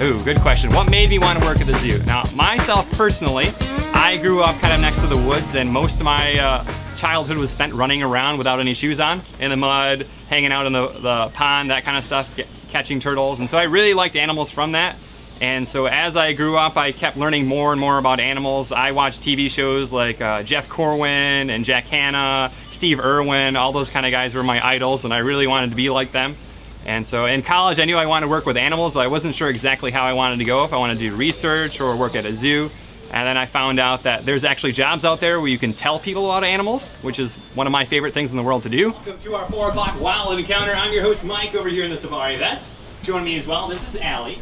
Ooh, good question. What made me want to work at the zoo? Now, myself personally, I grew up kind of next to the woods, and most of my childhood was spent running around without any shoes on, in the mud, hanging out in the pond, that kind of stuff, catching turtles. And so I really liked animals from that. And so as I grew up, I kept learning more and more about animals. I watched TV shows like Jeff Corwin and Jack Hanna, Steve Irwin, all those kind of guys were my idols, and I really wanted to be like them. And so in college, I knew I wanted to work with animals, but I wasn't sure exactly how I wanted to go, if I wanted to do research or work at a zoo. And then I found out that there's actually jobs out there where you can tell people about animals, which is one of my favorite things in the world to do. Welcome to our 4 o'clock Wildlife Encounter. I'm your host, Mike, over here in the safari vest. Joining me as well, this is Allie.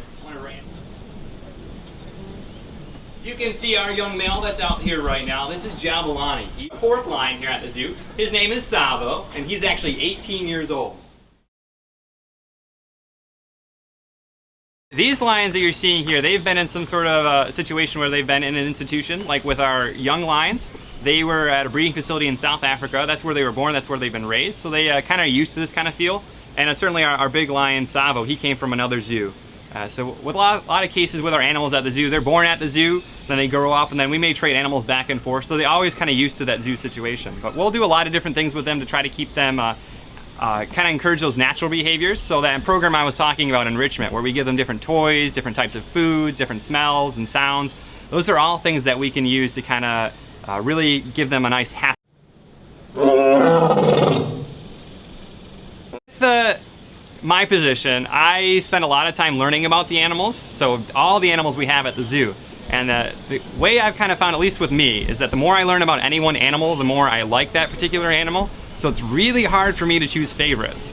You can see our young male that's out here right now. This is Jabulani. He's the 4th lion here at the zoo. His name is Savo, and he's actually 18 years old. These lions that you're seeing here, they've been in some sort of situation where they've been in an institution, like with our young lions. They were at a breeding facility in South Africa. That's where they were born, that's where they've been raised. So they kind of are used to this kind of feel. And certainly our big lion, Savo, he came from another zoo. So with a lot of cases with our animals at the zoo, they're born at the zoo, then they grow up, and then we may trade animals back and forth. So they're always kind of used to that zoo situation. But we'll do a lot of different things with them to try to keep them kind of encourage those natural behaviors. So that program I was talking about, enrichment, where we give them different toys, different types of foods, different smells and sounds, those are all things that we can use to kind of really give them a nice happy. My position, I spend a lot of time learning about the animals, so all the animals we have at the zoo. And the way I've kind of found, at least with me, is that the more I learn about any one animal, the more I like that particular animal. So it's really hard for me to choose favorites.